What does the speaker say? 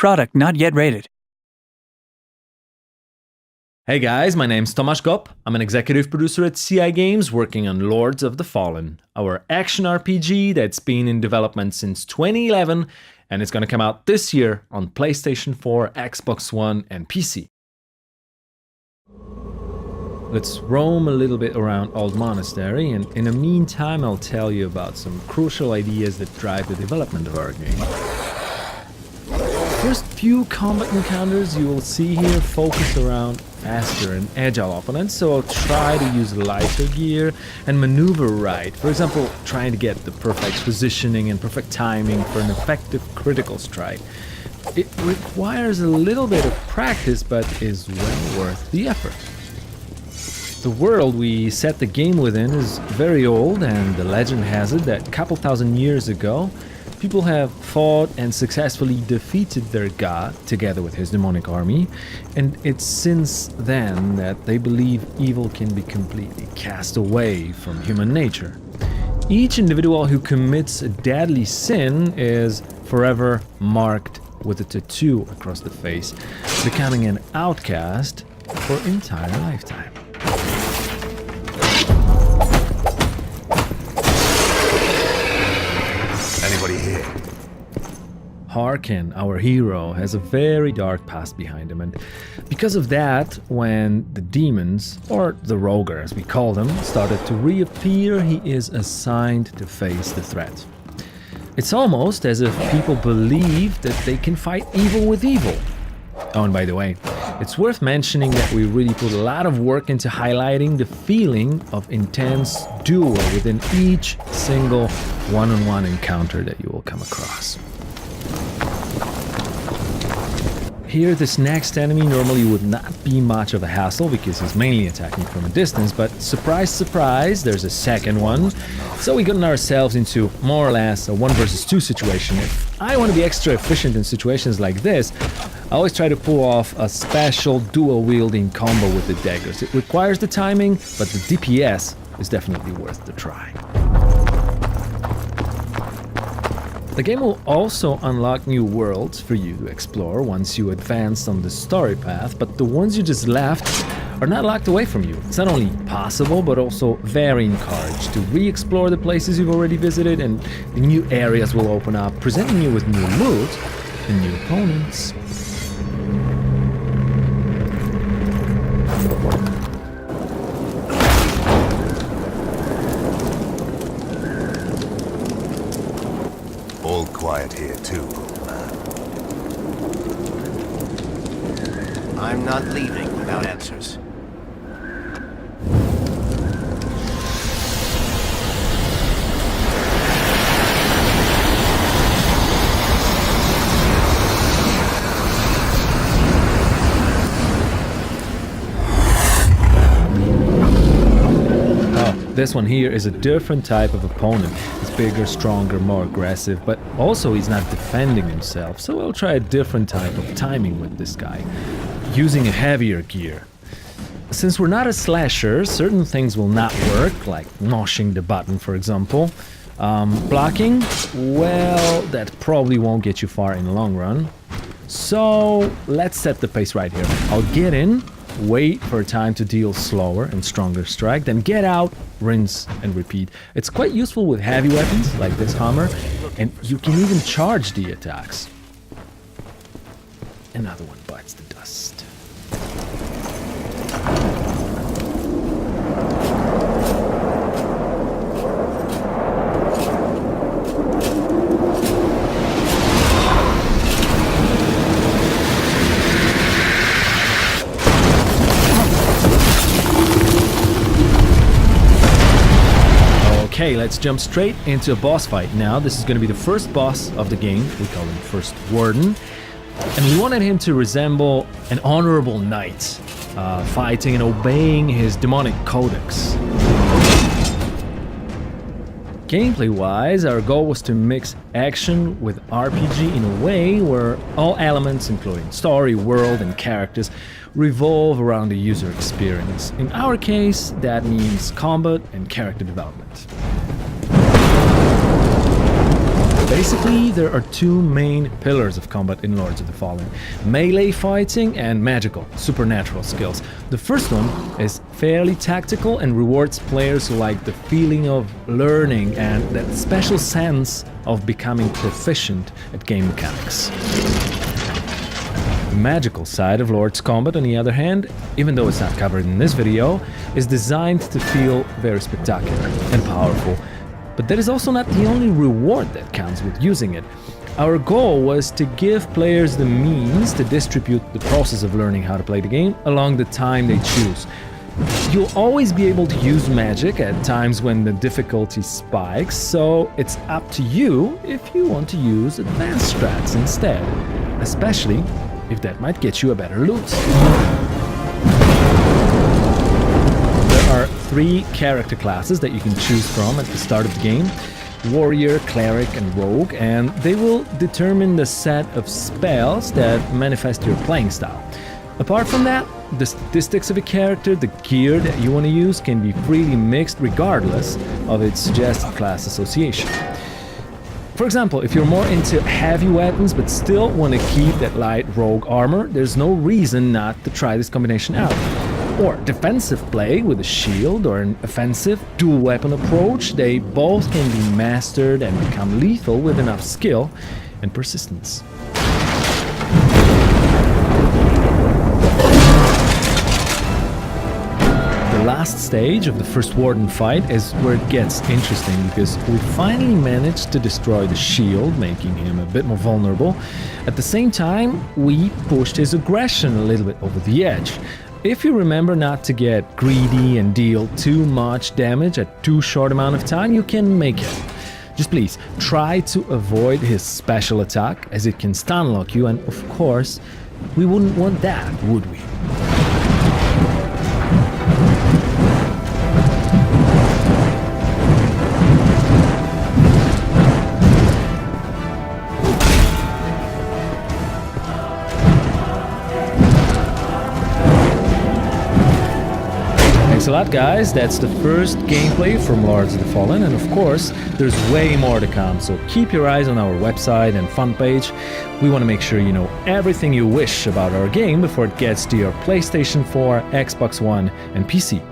Product not yet rated. Hey guys, my name's Tomasz Gop. I'm an executive producer at CI Games working on Lords of the Fallen, our action RPG that's been in development since 2011 and it's going to come out this year on PlayStation 4, Xbox One and PC. Let's roam a little bit around Old Monastery, and in the meantime I'll tell you about some crucial ideas that drive the development of our game. First few combat encounters you will see here focus around faster and agile opponents, so I'll try to use lighter gear and maneuver right. For example, trying to get the perfect positioning and perfect timing for an effective critical strike. It requires a little bit of practice, but is well worth the effort. The world we set the game within is very old, and the legend has it that a couple thousand years ago, people have fought and successfully defeated their god together with his demonic army, and it's since then that they believe evil can be completely cast away from human nature. Each individual who commits a deadly sin is forever marked with a tattoo across the face, becoming an outcast for an entire lifetime. Anybody here? Harkin, our hero, has a very dark past behind him, and because of that, when the demons, or the Roger as we call them, started to reappear, he is assigned to face the threat. It's almost as if people believe that they can fight evil with evil. Oh, and by the way, it's worth mentioning that we really put a lot of work into highlighting the feeling of intense duel within each single one-on-one encounter that you will come across. Here, this next enemy normally would not be much of a hassle because he's mainly attacking from a distance, but surprise, surprise, there's a second one. So we gotten ourselves into more or less a 1 versus 2 situation. If I want to be extra efficient in situations like this, I always try to pull off a special dual-wielding combo with the daggers. It requires the timing, but the DPS is definitely worth the try. The game will also unlock new worlds for you to explore once you advance on the story path, but the ones you just left are not locked away from you. It's not only possible, but also very encouraged to re-explore the places you've already visited, and the new areas will open up, presenting you with new loot and new opponents. All quiet here too, old man. I'm not leaving without answers. This one here is a different type of opponent. He's bigger, stronger, more aggressive, but also he's not defending himself, so we'll try a different type of timing with this guy, using a heavier gear. Since we're not a slasher, certain things will not work, like mashing the button, for example. Blocking, well, that probably won't get you far in the long run. So let's set the pace right here. I'll get in, wait for a time to deal slower and stronger strike, then get out, rinse and repeat. It's quite useful with heavy weapons like this hammer, and you can even charge the attacks. Another one bites the dust. Okay, let's jump straight into a boss fight now. This is going to be the first boss of the game. We call him First Warden. And we wanted him to resemble an honorable knight, fighting and obeying his demonic codex. Gameplay-wise, our goal was to mix action with RPG in a way where all elements, including story, world, and characters, revolve around the user experience. In our case, that means combat and character development. Basically, there are two main pillars of combat in Lords of the Fallen: melee fighting and magical, supernatural skills. The first one is fairly tactical and rewards players who like the feeling of learning and that special sense of becoming proficient at game mechanics. The magical side of Lord's Combat, on the other hand, even though it's not covered in this video, is designed to feel very spectacular and powerful. But that is also not the only reward that counts with using it. Our goal was to give players the means to distribute the process of learning how to play the game along the time they choose. You'll always be able to use magic at times when the difficulty spikes, so it's up to you if you want to use advanced strats instead, especially if that might get you a better loot. There are 3 character classes that you can choose from at the start of the game: Warrior, Cleric and Rogue, and they will determine the set of spells that manifest your playing style. Apart from that, the statistics of a character, the gear that you want to use, can be freely mixed regardless of its suggested class association. For example, if you're more into heavy weapons but still want to keep that light rogue armor, there's no reason not to try this combination out. Or defensive play with a shield or an offensive dual weapon approach, they both can be mastered and become lethal with enough skill and persistence. The last stage of the first Warden fight is where it gets interesting, because we finally managed to destroy the shield, making him a bit more vulnerable. At the same time, we pushed his aggression a little bit over the edge. If you remember not to get greedy and deal too much damage at too short amount of time, you can make it. Just please try to avoid his special attack, as it can stun lock you, and of course, we wouldn't want that, would we? Thanks a lot, guys. That's the first gameplay from Lords of the Fallen, and of course, there's way more to come, so keep your eyes on our website and fun page. We want to make sure you know everything you wish about our game before it gets to your PlayStation 4, Xbox One, and PC.